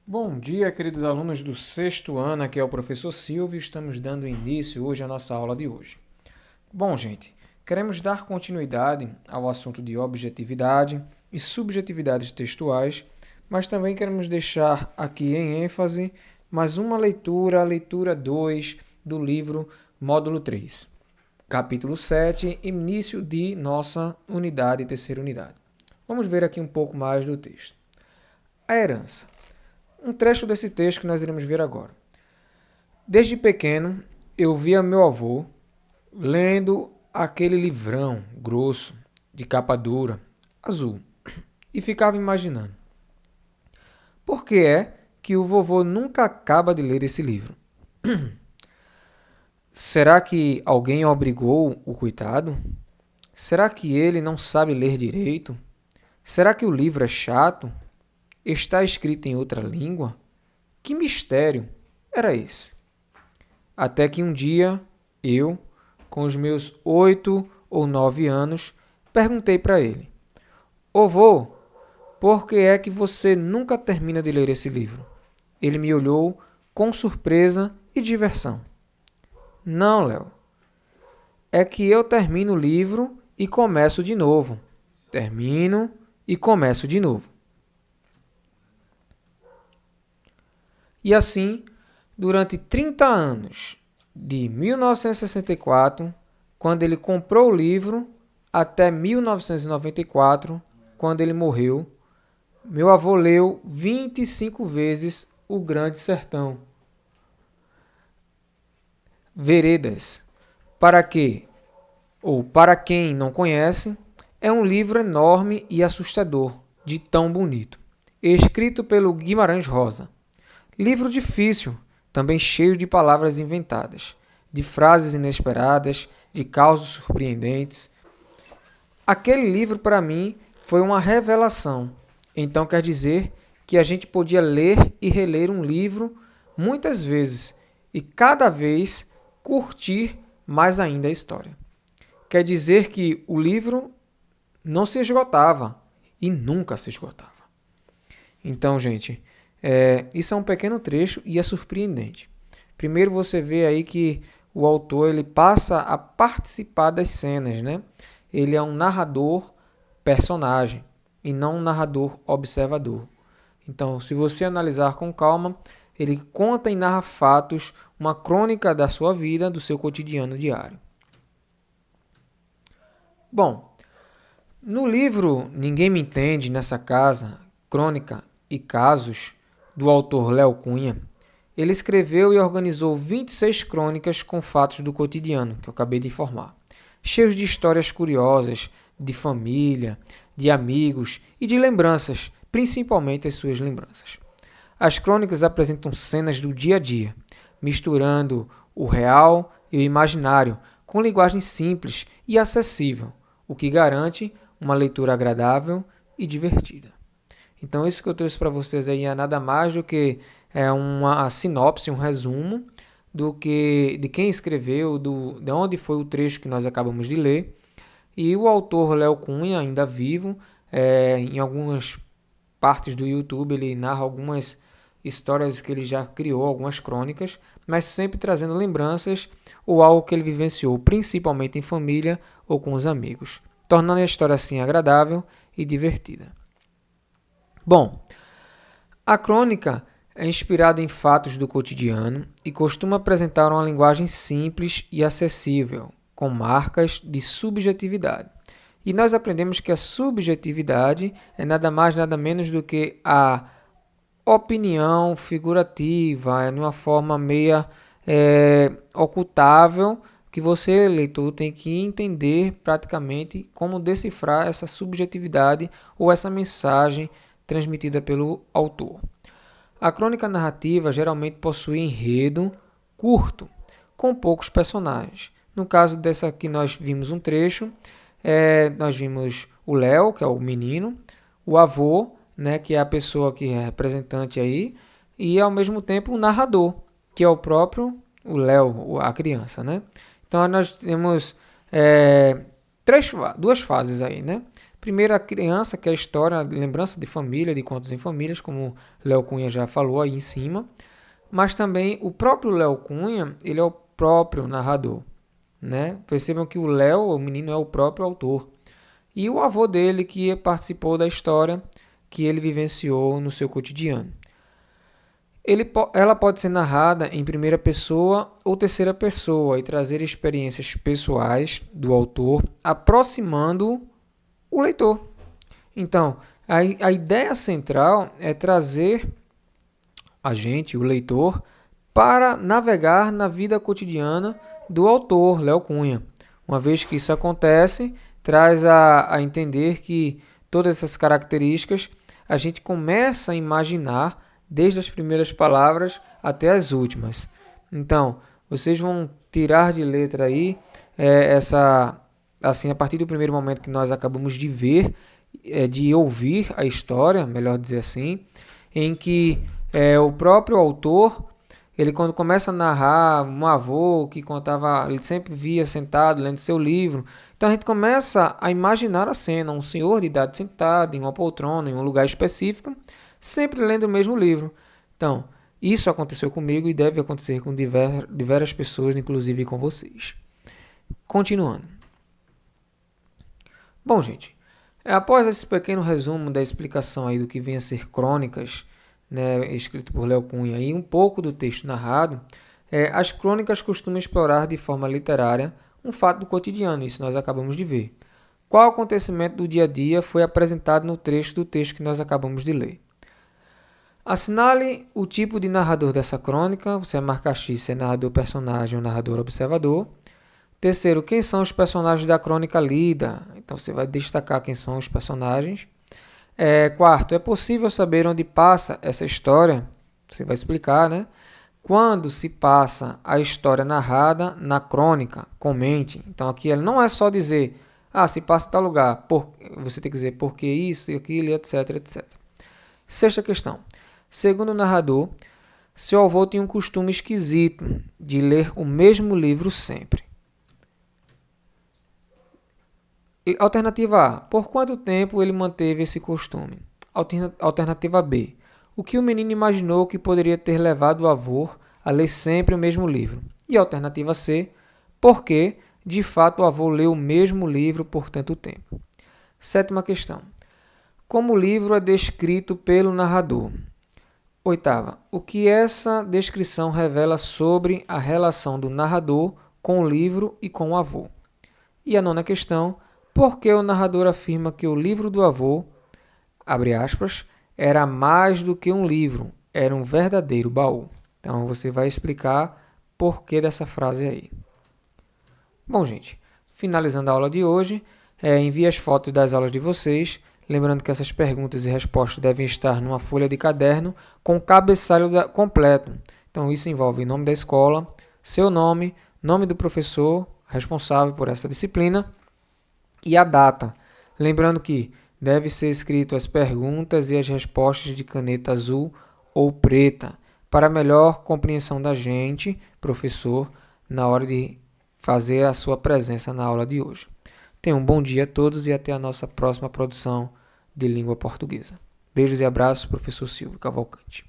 Bom dia, queridos alunos do sexto ano, aqui é o professor Silvio e estamos dando início hoje à nossa aula de hoje. Bom, gente, queremos dar continuidade ao assunto de objetividade e subjetividades textuais, mas também queremos deixar aqui em ênfase mais uma leitura, a leitura 2 do livro Módulo 3, capítulo 7, início de nossa unidade, terceira unidade. Vamos ver aqui um pouco mais do texto. A herança. Um trecho desse texto que nós iremos ver agora. Desde pequeno, eu via meu avô lendo aquele livrão grosso, de capa dura, azul, e ficava imaginando: por que é que o vovô nunca acaba de ler esse livro? Será que alguém obrigou o coitado? Será que ele não sabe ler direito? Será que o livro é chato? Está escrito em outra língua? Que mistério era esse? Até que um dia eu, com os meus 8 ou 9 anos, perguntei para ele: Ô vô, por que é que você nunca termina de ler esse livro? Ele me olhou com surpresa e diversão. Não, Léo, é que eu termino o livro e começo de novo. Termino e começo de novo. E assim, durante 30 anos, de 1964, quando ele comprou o livro, até 1994, quando ele morreu, meu avô leu 25 vezes O Grande Sertão. Veredas. Para que, ou para quem não conhece, é um livro enorme e assustador, de tão bonito, escrito pelo Guimarães Rosa. Livro difícil, também cheio de palavras inventadas, de frases inesperadas, de causos surpreendentes. Aquele livro, para mim, foi uma revelação. Então quer dizer que a gente podia ler e reler um livro muitas vezes e cada vez curtir mais ainda a história. Quer dizer que o livro não se esgotava e nunca se esgotava. Então, gente, isso é um pequeno trecho e é surpreendente. Primeiro você vê aí que o autor ele passa a participar das cenas, né? Ele é um narrador personagem e não um narrador observador. Então, se você analisar com calma, ele conta e narra fatos, uma crônica da sua vida, do seu cotidiano diário. Bom, no livro Ninguém Me Entende Nessa Casa, Crônica e Casos, do autor Léo Cunha, ele escreveu e organizou 26 crônicas com fatos do cotidiano, que eu acabei de informar, cheios de histórias curiosas, de família, de amigos e de lembranças, principalmente as suas lembranças. As crônicas apresentam cenas do dia a dia, misturando o real e o imaginário, com linguagem simples e acessível, o que garante uma leitura agradável e divertida. Então, isso que eu trouxe para vocês aí é nada mais do que uma sinopse, um resumo de quem escreveu, de onde foi o trecho que nós acabamos de ler. E o autor Léo Cunha, ainda vivo, em algumas partes do YouTube, ele narra algumas histórias que ele já criou, algumas crônicas, mas sempre trazendo lembranças ou algo que ele vivenciou, principalmente em família ou com os amigos, tornando a história assim agradável e divertida. Bom, a crônica é inspirada em fatos do cotidiano e costuma apresentar uma linguagem simples e acessível, com marcas de subjetividade. E nós aprendemos que a subjetividade é nada mais, nada menos do que a opinião figurativa, de uma forma meia ocultável, que você, leitor, tem que entender praticamente como decifrar essa subjetividade ou essa mensagem transmitida pelo autor. A crônica narrativa geralmente possui enredo curto, com poucos personagens. No caso dessa aqui nós vimos um trecho, nós vimos o Léo, que é o menino, o avô, né, que é a pessoa que é representante aí, e ao mesmo tempo o narrador, que é o próprio o Léo, a criança, né? Então nós temos duas fases aí, né? Primeiro, a criança, que é a história, lembrança de família, de contos em famílias, como Léo Cunha já falou aí em cima. Mas também o próprio Léo Cunha, ele é o próprio narrador, né? Percebam que o Léo, o menino, é o próprio autor. E o avô dele que participou da história que ele vivenciou no seu cotidiano. Ela pode ser narrada em primeira pessoa ou terceira pessoa e trazer experiências pessoais do autor, aproximando o leitor. Então, a ideia central é trazer a gente, o leitor, para navegar na vida cotidiana do autor, Léo Cunha. Uma vez que isso acontece, traz a entender que todas essas características a gente começa a imaginar desde as primeiras palavras até as últimas. Então, vocês vão tirar de letra aí assim, a partir do primeiro momento que nós acabamos de ver, de ouvir a história, melhor dizer assim, em que o próprio autor, ele quando começa a narrar um avô que contava, ele sempre via sentado lendo seu livro. Então a gente começa a imaginar a cena, um senhor de idade sentado em uma poltrona, em um lugar específico, sempre lendo o mesmo livro. Então, isso aconteceu comigo e deve acontecer com diversas pessoas, inclusive com vocês. Continuando. Bom, gente, após esse pequeno resumo da explicação aí do que vem a ser crônicas, né, escrito por Léo Cunha, e um pouco do texto narrado, as crônicas costumam explorar de forma literária um fato do cotidiano, isso nós acabamos de ver. Qual acontecimento do dia a dia foi apresentado no trecho do texto que nós acabamos de ler? Assinale o tipo de narrador dessa crônica, você vai marcar X se é narrador personagem ou narrador observador. Terceiro, quem são os personagens da crônica lida? Então você vai destacar quem são os personagens. Quarto, é possível saber onde passa essa história? Você vai explicar, né? Quando se passa a história narrada na crônica, comente. Então aqui ele não é só dizer, se passa em tal lugar. Você tem que dizer por que isso e aquilo, etc, etc. Sexta questão. Segundo o narrador, seu avô tinha um costume esquisito de ler o mesmo livro sempre. Alternativa A. Por quanto tempo ele manteve esse costume? Alternativa B. O que o menino imaginou que poderia ter levado o avô a ler sempre o mesmo livro? E alternativa C. Por que, de fato, o avô leu o mesmo livro por tanto tempo? Sétima questão. Como o livro é descrito pelo narrador? Oitava. O que essa descrição revela sobre a relação do narrador com o livro e com o avô? E a nona questão. Por que o narrador afirma que o livro do avô, abre aspas, era mais do que um livro, era um verdadeiro baú? Então você vai explicar por que dessa frase aí. Bom, gente, finalizando a aula de hoje, envie as fotos das aulas de vocês, lembrando que essas perguntas e respostas devem estar numa folha de caderno com cabeçalho completo. Então isso envolve o nome da escola, seu nome, nome do professor responsável por essa disciplina, e a data. Lembrando que deve ser escrito as perguntas e as respostas de caneta azul ou preta, para melhor compreensão da gente, professor, na hora de fazer a sua presença na aula de hoje. Tenham um bom dia a todos e até a nossa próxima produção de língua portuguesa. Beijos e abraços, professor Silvio Cavalcante.